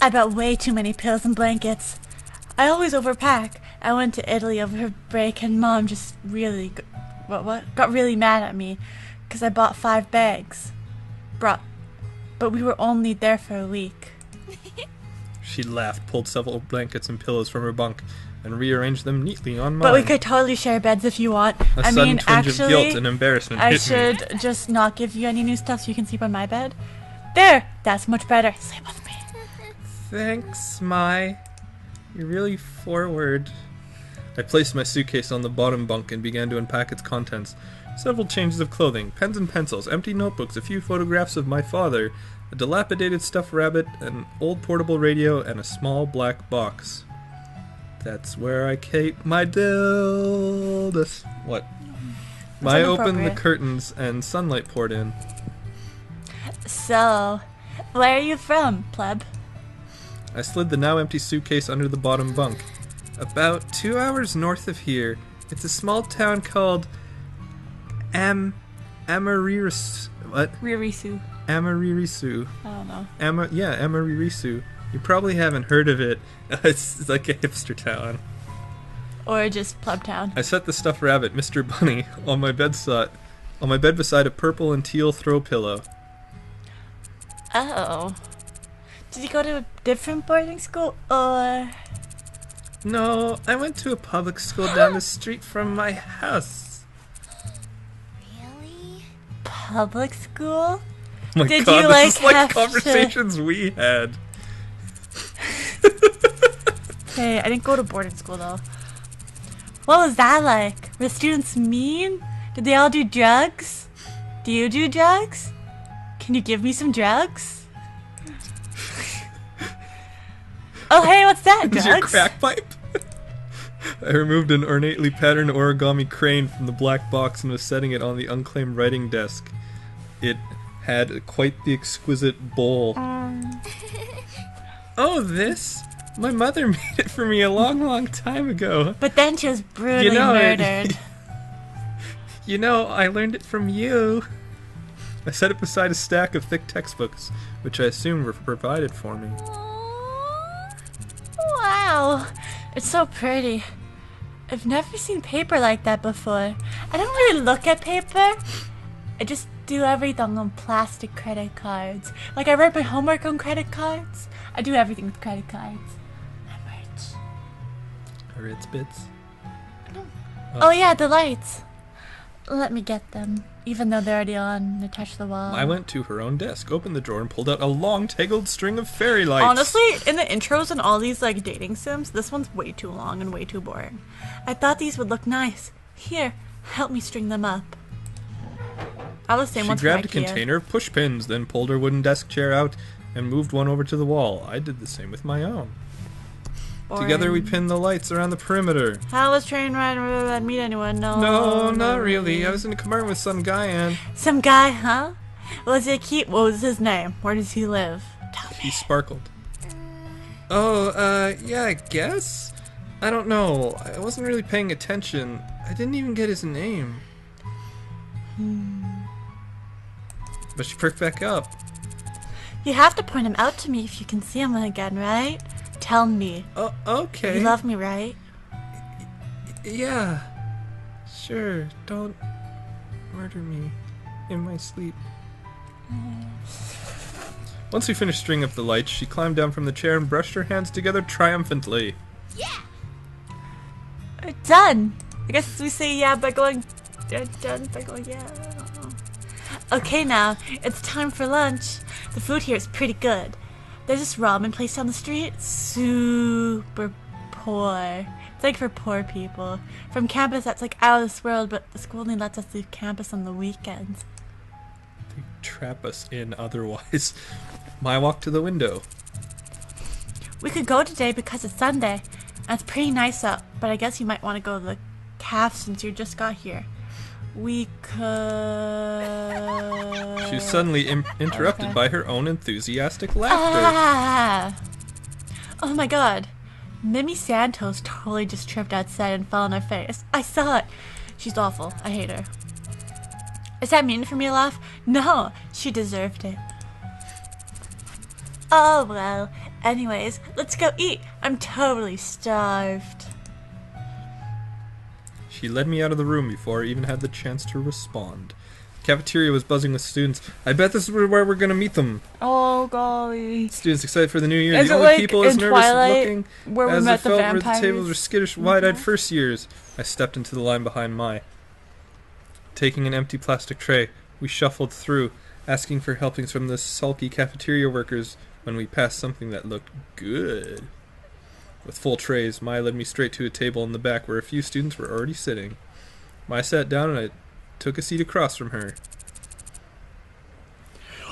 I bought way too many pills and blankets. I always overpack. I went to Italy over her break and Mom just really got really mad at me because I bought 5 bags. But we were only there for a week. She laughed, pulled several blankets and pillows from her bunk, and rearranged them neatly on mine. But we could totally share beds if you want. A sudden twinge of guilt and embarrassment I hit should just not give you any new stuff so you can sleep on my bed. There! That's much better. Sleep with me. Thanks, Mai. You're really forward. I placed my suitcase on the bottom bunk and began to unpack its contents. Several changes of clothing, pens and pencils, empty notebooks, a few photographs of my father, a dilapidated stuffed rabbit, an old portable radio, and a small black box. That's where I keep my dildos. What? I opened the curtains and sunlight poured in. So, where are you from, pleb? I slid the now empty suitcase under the bottom bunk. About 2 hours north of here, it's a small town called Amaririsu. What? Ririsu. Amaririsu. I don't know. Amaririsu. You probably haven't heard of it. It's like a hipster town. Or just pleb town. I set the stuffed rabbit, Mr. Bunny, on my bed beside a purple and teal throw pillow. Oh. Did you go to a different boarding school, or...? No, I went to a public school down the street from my house. Really? Public school? Oh my Did god, you, this is like have conversations we had. Hey, I didn't go to boarding school, though. What was that like? Were the students mean? Did they all do drugs? Do you do drugs? Can you give me some drugs? Oh, hey, what's that, drugs? Is your crack pipe? I removed an ornately patterned origami crane from the black box and was setting it on the unclaimed writing desk. It had quite the exquisite bowl. Oh, this? My mother made it for me a long time ago. But then she was brutally murdered. You know, I learned it from you. I set it beside a stack of thick textbooks, which I assumed were provided for me. Wow, it's so pretty. I've never seen paper like that before. I don't really look at paper. I just do everything on plastic credit cards. Like I write my homework on credit cards. I do everything with credit cards. I'm rich. Ritz bits? Oh yeah, the lights. Let me get them. Even though they're already on, they touch the wall. I went to her own desk, opened the drawer, and pulled out a long, tangled string of fairy lights. Honestly, in the intros and all these like dating sims, this one's way too long and way too boring. I thought these would look nice. Here, help me string them up. All the same ones from She grabbed a IKEA. container of push pins, then pulled her wooden desk chair out and moved one over to the wall. I did the same with my own. Boring. Together we pinned the lights around the perimeter. How was train ride? Did I meet anyone? No, not really. I was in a compartment with some guy and... Some guy, huh? Was it cute? What was his name? Where does he live? Tell me. He sparkled. Oh, yeah, I guess? I don't know. I wasn't really paying attention. I didn't even get his name. But she perked back up. You have to point him out to me if you can see him again, right? Tell me. Oh, okay. You love me, right? Yeah. Sure. Don't murder me in my sleep. Once we finished stringing up the lights, she climbed down from the chair and brushed her hands together triumphantly. Yeah! We're done! I guess we say yeah by going... done by going yeah. I don't know. Okay now, it's time for lunch. The food here is pretty good. There's this ramen place down the street. Super poor. It's like for poor people. From campus that's like out of this world, but the school only lets us leave campus on the weekends. They trap us in otherwise. I walked to the window. We could go today because it's Sunday. And it's pretty nice out, but I guess you might want to go to the cafe since you just got here. We could... She was suddenly interrupted Okay. by her own enthusiastic laughter. Ah! Oh my god. Mimi Santos totally just tripped outside and fell on her face. I saw it. She's awful. I hate her. Is that mean for me to laugh? No, she deserved it. Oh well, Anyways, let's go eat. I'm totally starved. She led me out of the room before I even had the chance to respond. The cafeteria was buzzing with students. I bet this is where we're gonna meet them. Oh golly. Students excited for the new year. Is The it only like people as in nervous Twilight looking where we as I met the felt were the vampires? tables were skittish, wide-eyed first years. I stepped into the line behind Mai. Taking an empty plastic tray, we shuffled through, asking for helpings from the sulky cafeteria workers when we passed something that looked good. With full trays, Mai led me straight to a table in the back where a few students were already sitting. Mai sat down and I took a seat across from her.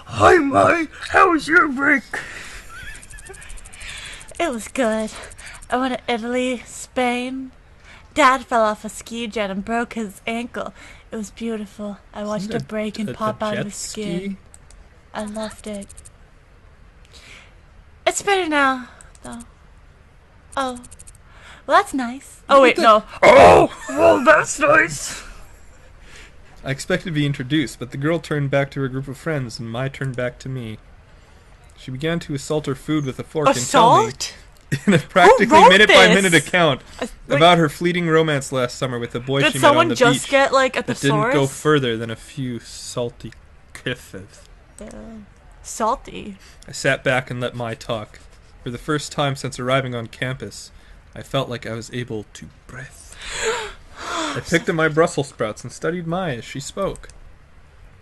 Hi, Mai. How was your break? It was good. I went to Italy, Spain. Dad fell off a ski jet and broke his ankle. It was beautiful. I watched it break and pop out of his skin. I loved it. It's better now, though. Oh. Well, that's nice. Oh, wait, no. Oh, well, that's nice. I expected to be introduced, but the girl turned back to her group of friends and Mai turned back to me. She began to assault her food with a fork and tell me, in a practically minute-by-minute account about her fleeting romance last summer with a boy she met on the beach. Did someone just get, like, a that thesaurus? Didn't go further than a few salty kisses. Salty. I sat back and let Mai talk. For the first time since arriving on campus, I felt like I was able to breathe. I picked up my Brussels sprouts and studied Mai as she spoke.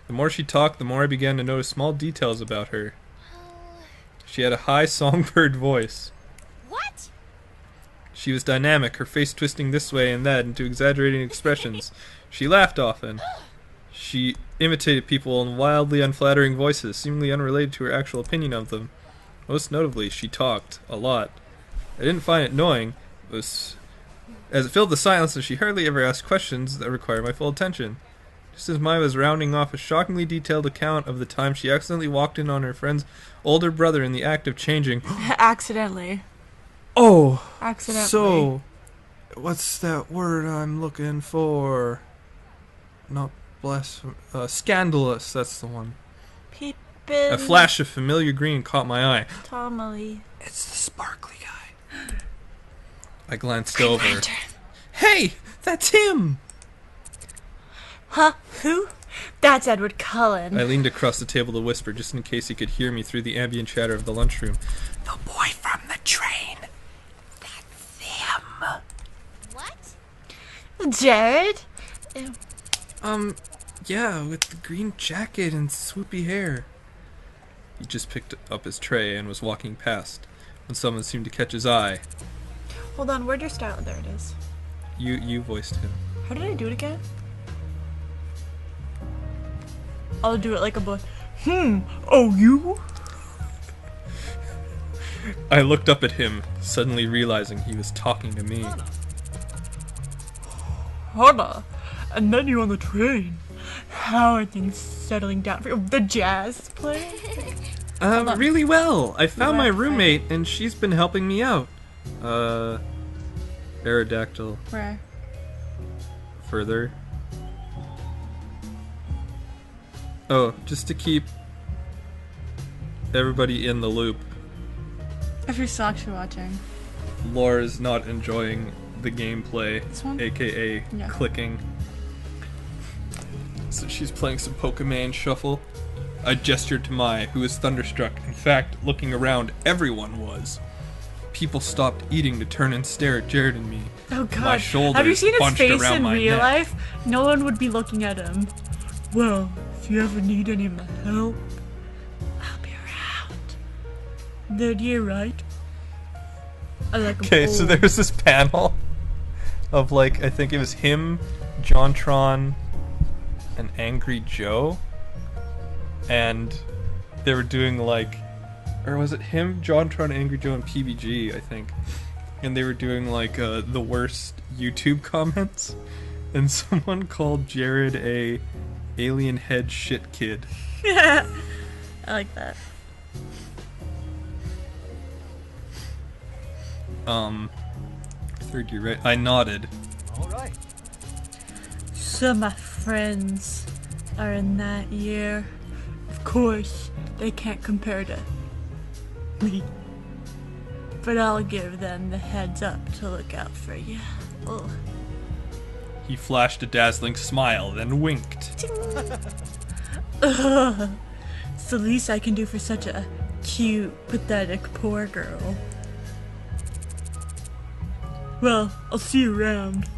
The more she talked, the more I began to notice small details about her. She had a high songbird voice. What? She was dynamic, her face twisting this way and that into exaggerating expressions. She laughed often. She imitated people in wildly unflattering voices, seemingly unrelated to her actual opinion of them. Most notably, she talked a lot. I didn't find it annoying, as it filled the silence and she hardly ever asked questions that required my full attention. Just as Mai was rounding off a shockingly detailed account of the time she accidentally walked in on her friend's older brother in the act of changing. Accidentally. Oh, Accidentally. so, what's that word I'm looking for? Not blasphemous. Scandalous, that's the one. Peepin'. A flash of familiar green caught my eye. Tommy. It's the sparkly guy. I glanced over. Hey, that's him! Huh? Who? That's Edward Cullen. I leaned across the table to whisper, just in case he could hear me through the ambient chatter of the lunchroom. The boy from the train. That's him. What? Jared? Yeah, with the green jacket and swoopy hair. He just picked up his tray and was walking past, when someone seemed to catch his eye. Hold on, where'd your style? There it is. You voiced him. How did I do it again? I'll do it like a boy. Oh, you? I looked up at him, suddenly realizing he was talking to me. Hana. And then you on the train. How are things settling down for you? The jazz is playing? Really well. I found my roommate, and she's been helping me out. Aerodactyl. Where? Further. Oh, just to keep everybody in the loop. If you're still actually watching. Laura's not enjoying the gameplay, This one? aka clicking. So she's playing some Pokemon Shuffle. I gestured to Mai, who was thunderstruck. In fact, looking around, everyone was. People stopped eating to turn and stare at Jared and me. Oh god. My shoulders have you seen his bunched face around in my real neck. life? No one would be looking at him. Well, if you ever need any of my help, I'll be around. Then you're right. I like Okay, so there's this panel of, like, I think it was him, JonTron, and Angry Joe. And they were doing, like, or was it him, JonTron, Angry Joe, and PBG, I think. And they were doing, like, the worst YouTube comments. And someone called Jared a alien head shit kid. Yeah, I like that. Third year, right? I nodded. Alright. Some of my friends are in that year. Of course, they can't compare to me. but I'll give them the heads up to look out for you. Oh. He flashed a dazzling smile, then winked. Ugh. It's the least I can do for such a cute, pathetic poor girl. Well, I'll see you around.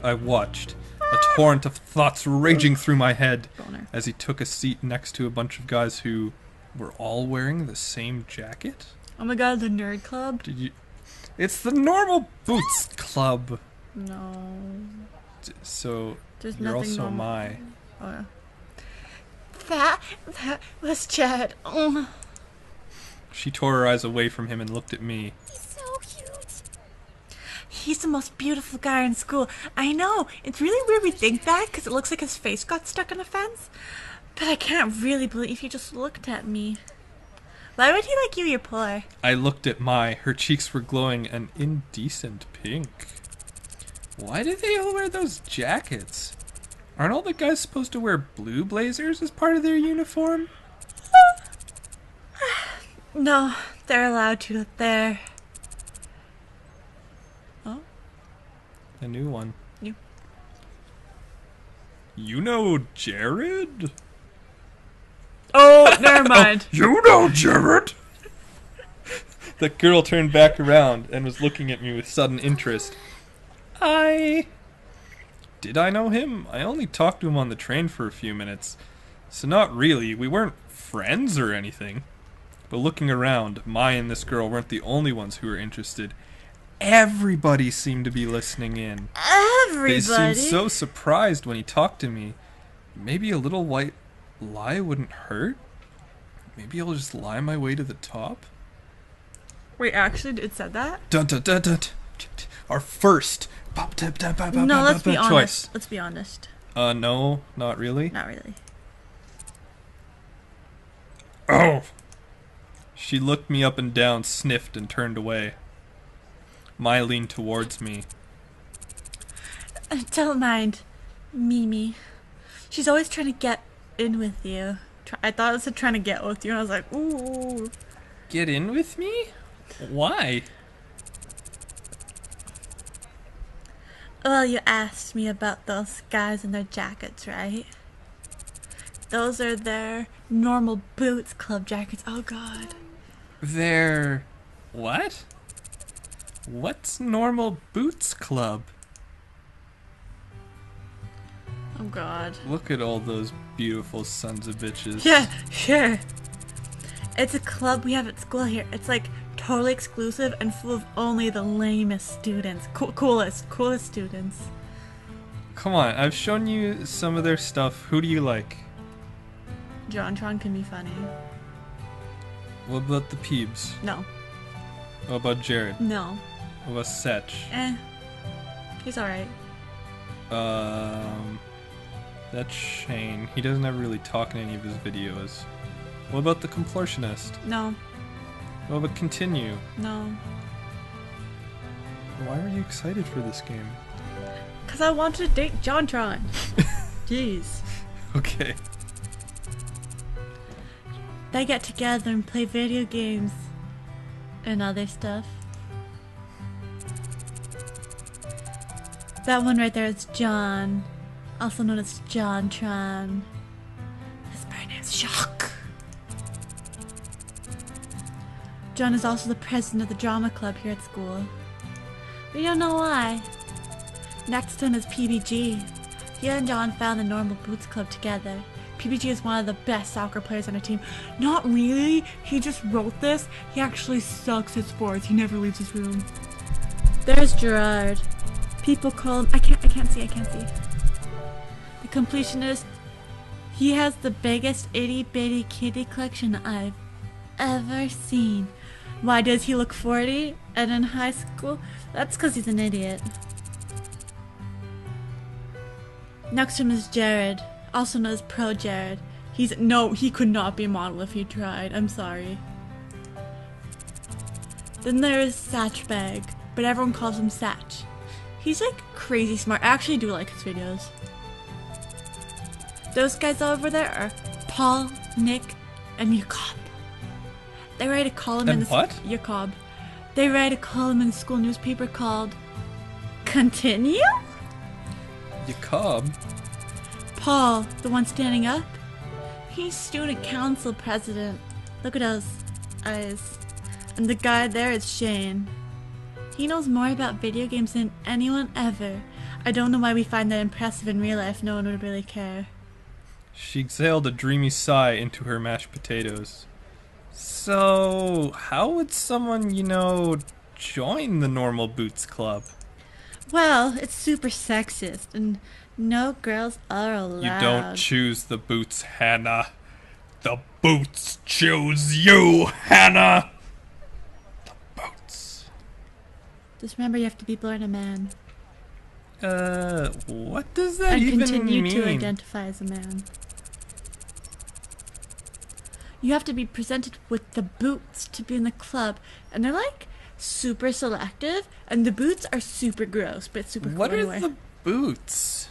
I watched, a torrent of thoughts raging through my head Boner. as he took a seat next to a bunch of guys who were all wearing the same jacket. Oh my god, the nerd club? Did you? It's the Normal Boots Club. No. So There's you're nothing also normal. my. Oh yeah. That was Chad. Oh. She tore her eyes away from him and looked at me. He's so cute. He's the most beautiful guy in school. I know. It's really weird we think that because it looks like his face got stuck in a fence. But I can't really believe he just looked at me. Why would he like you? You're poor. I looked at Mai. Her cheeks were glowing an indecent pink. Why do they all wear those jackets? Aren't all the guys supposed to wear blue blazers as part of their uniform? No, they're allowed to up there. Oh? A new one. New. You know Jared? Oh, never mind. You know Jared? The girl turned back around and was looking at me with sudden interest. Did I know him? I only talked to him on the train for a few minutes. So not really. We weren't friends or anything. But looking around, Mai and this girl weren't the only ones who were interested. Everybody seemed to be listening in. Everybody. They seemed so surprised when he talked to me. Maybe a little white lie wouldn't hurt? Maybe I'll just lie my way to the top? Wait, actually, it said that? Dun dun dun dun. Our first No, let's be choice. honest. Let's be honest. No, not really. Not really. Oh! She looked me up and down, sniffed, and turned away. Mai leaned towards me. Don't mind Mimi. She's always trying to get in with you. I thought it said trying to get with you, and I was like, ooh. Get in with me? Why? Well, you asked me about those guys and their jackets, right? Those are their Normal Boots Club jackets. Oh, God. They're... what? What's Normal Boots Club? Oh, God. Look at all those beautiful sons of bitches. Yeah, sure. It's a club we have at school here. It's like totally exclusive and full of only the lamest students. Coolest students. Come on, I've shown you some of their stuff. Who do you like? JonTron can be funny. What about the Peebs? No. What about Jared? No. What about Setch? He's alright. That's Shane. He doesn't ever really talk in any of his videos. What about the Completionist? No. What about Continue? No. Why are you excited for this game? Because I want to date JonTron. Jeez. Okay. They get together and play video games and other stuff. That one right there is John, also known as JonTron. His birth name is Shock. John is also the president of the drama club here at school. But you don't know why. Next to him is PBG. He and John found the Normal Boots Club together. PBG is one of the best soccer players on our team. Not really. He just wrote this. He actually sucks at sports. He never leaves his room. There's Gerard. People call him... I can't see. The Completionist. He has the biggest itty-bitty kitty collection I've ever seen. Why does he look 40 and in high school? That's because he's an idiot. Next to him is Jared, also known as Pro Jared. He could not be a model if he tried. I'm sorry. Then there is Satchbag, but everyone calls him Satch. He's like crazy smart. I actually do like his videos. Those guys over there are Paul, Nick, and Yukop. They write a column And in the what? Jacob. They write a column in the school newspaper called Continue? Jacob? Paul, the one standing up, he's student council president. Look at those eyes. And the guy there is Shane. He knows more about video games than anyone ever. I don't know why we find that impressive in real life. No one would really care. She exhaled a dreamy sigh into her mashed potatoes. So, how would someone, join the Normal Boots Club? Well, it's super sexist, and no girls are allowed. You don't choose the boots, Hannah. The boots choose you, Hannah! The boots. Just remember you have to be born a man. What does that And even continue mean? to identify as a man. You have to be presented with the boots to be in the club, and they're like super selective, and the boots are super gross, but it's super cool What are anyway. the boots?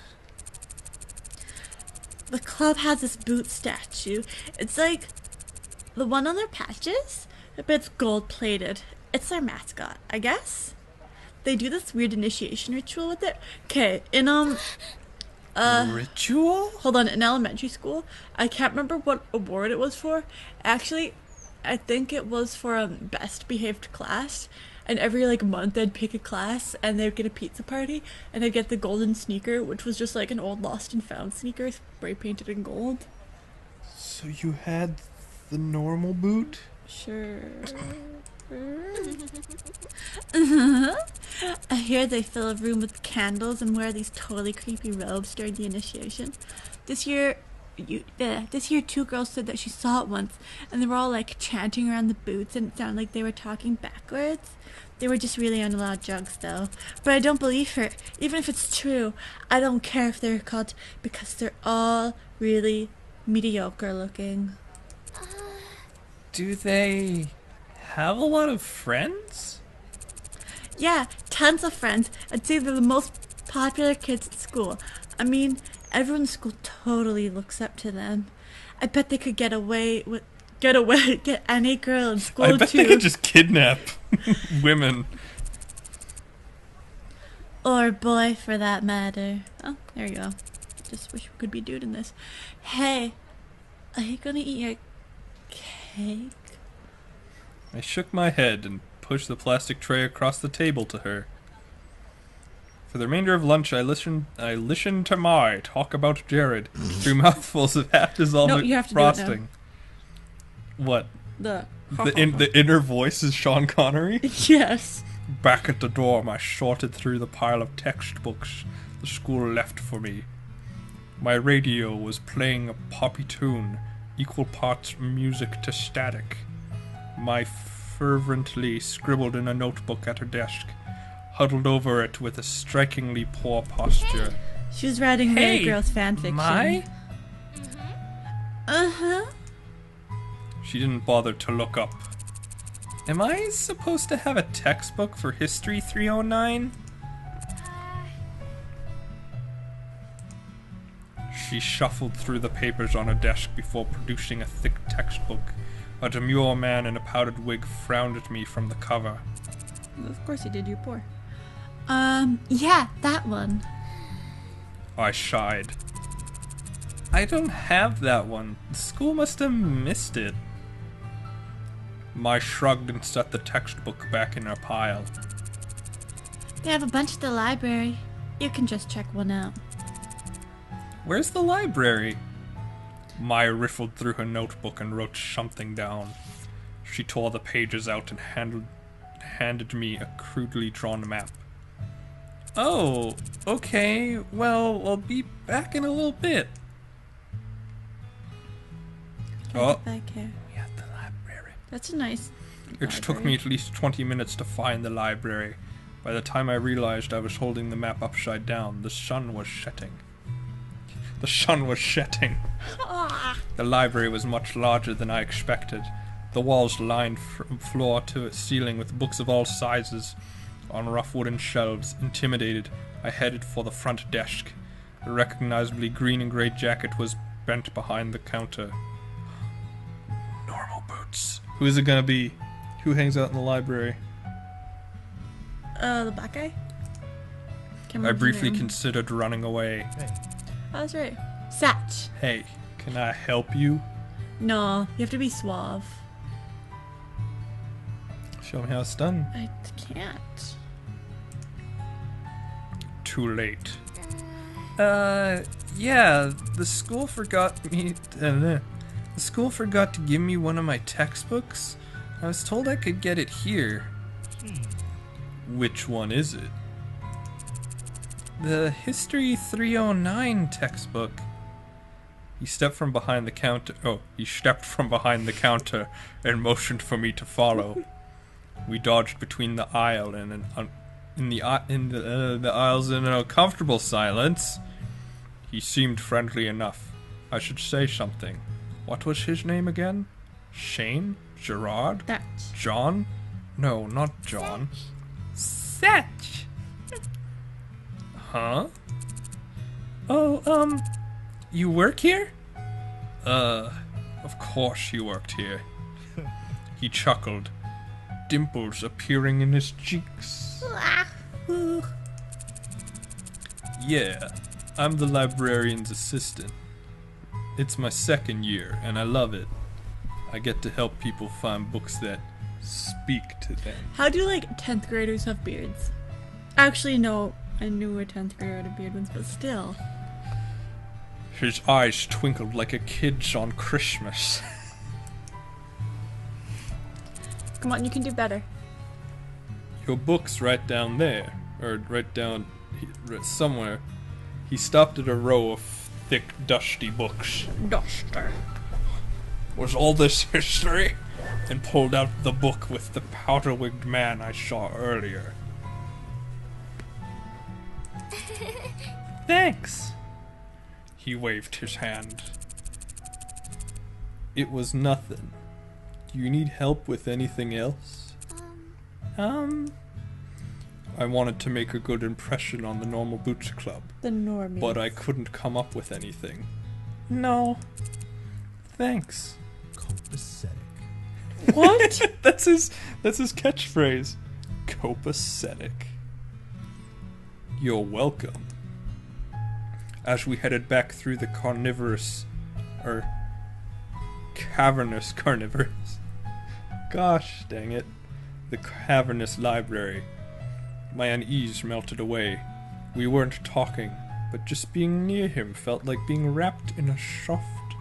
The club has this boot statue. It's like the one on their patches, but it's gold plated. It's their mascot, I guess. They do this weird initiation ritual with it. Okay, in Ritual? hold on, in elementary school, I can't remember what award it was for. Actually, I think it was for best behaved class. And every month they'd pick a class and they'd get a pizza party and they'd get the golden sneaker, which was just like an old lost and found sneaker spray painted in gold. So you had the normal boot? Sure. I hear they fill a room with candles and wear these totally creepy robes during the initiation. This year 2 girls said that she saw it once, and they were all chanting around the boots, and it sounded like they were talking backwards. They were just really unallowed jugs, though. But I don't believe her. Even if it's true, I don't care if they're caught, because they're all really mediocre looking. Do they have a lot of friends? Yeah, tons of friends. I'd say they're the most popular kids at school. I mean, everyone in school totally looks up to them. I bet they could get any girl in school I bet too. they could just kidnap women. Or boy, for that matter. Oh, there you go. Just wish we could be doing this. Hey, are you gonna eat your cake? I shook my head and pushed the plastic tray across the table to her. For the remainder of lunch, I listened to Mai talk about Jared through mouthfuls of half-dissolved No, you have to do it now. frosting. What? The The inner voice is Sean Connery? Yes. Back at the dorm, I sorted through the pile of textbooks the school left for me. My radio was playing a poppy tune, equal parts music to static. Mai fervently scribbled in a notebook at her desk, huddled over it with a strikingly poor posture. She was writing Hey, Really Girls fanfiction. Mai? Uh-huh. She didn't bother to look up. Am I supposed to have a textbook for History 309? She shuffled through the papers on her desk before producing a thick textbook. A demure man in a powdered wig frowned at me from the cover. Of course you did, you're poor. Yeah, that one. I shied. I don't have that one. The school must have missed it. Mai shrugged and set the textbook back in her pile. They have a bunch at the library. You can just check one out. Where's the library? Mai riffled through her notebook and wrote something down. She tore the pages out and handed me a crudely drawn map. Oh, okay. Well, I'll be back in a little bit. Oh, Back here. we at the library. That's a nice It took me at least 20 minutes to find the library. By the time I realized I was holding the map upside down, the sun was setting. The sun was setting. The library was much larger than I expected. The walls lined from floor to ceiling with books of all sizes on rough wooden shelves. Intimidated, I headed for the front desk. The recognizably green and gray jacket was bent behind the counter. Normal boots. Who is it gonna be? Who hangs out in the library? The black guy? Can't I remember his briefly name. considered running away. Oh, that's right. Satch. Hey, can I help you? No, you have to be suave. Show me how it's done. I can't. Too late. Yeah, the school forgot me. The school forgot to give me one of my textbooks. I was told I could get it here. Which one is it? The History 309 textbook. He stepped from behind the counter. Oh, he stepped from behind the counter and motioned for me to follow. We dodged between the aisle and the aisles in an uncomfortable silence. He seemed friendly enough. I should say something. What was his name again? Shane? Gerard? Satch. John? No, not John. Satch. Huh? Oh, you work here? Of course you worked here. He chuckled, dimples appearing in his cheeks. Yeah, I'm the librarian's assistant. It's my second year, and I love it. I get to help people find books that speak to them. How do, like, 10th graders have beards? Actually, no. I knew a 10th grader had a beard once, but still. His eyes twinkled like a kid's on Christmas. Come on, you can do better. Your book's right down there. Or right down somewhere. He stopped at a row of thick, dusty books. Duster. Was all this history? And pulled out the book with the powder-wigged man I saw earlier. Thanks. He waved his hand. It was nothing. Do you need help with anything else? I wanted to make a good impression on the Normal Boots Club, The normies. but I couldn't come up with anything. No. Thanks. Copacetic. What? That's his catchphrase. Copacetic. You're welcome. As we headed back through the cavernous carnivorous. Gosh dang it. The cavernous library. My unease melted away. We weren't talking, but just being near him felt like being wrapped in a soft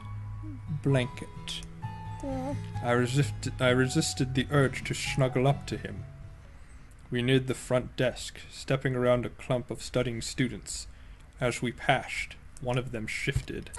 blanket. I resisted the urge to snuggle up to him. We neared the front desk, stepping around a clump of studying students. As we passed, one of them shifted.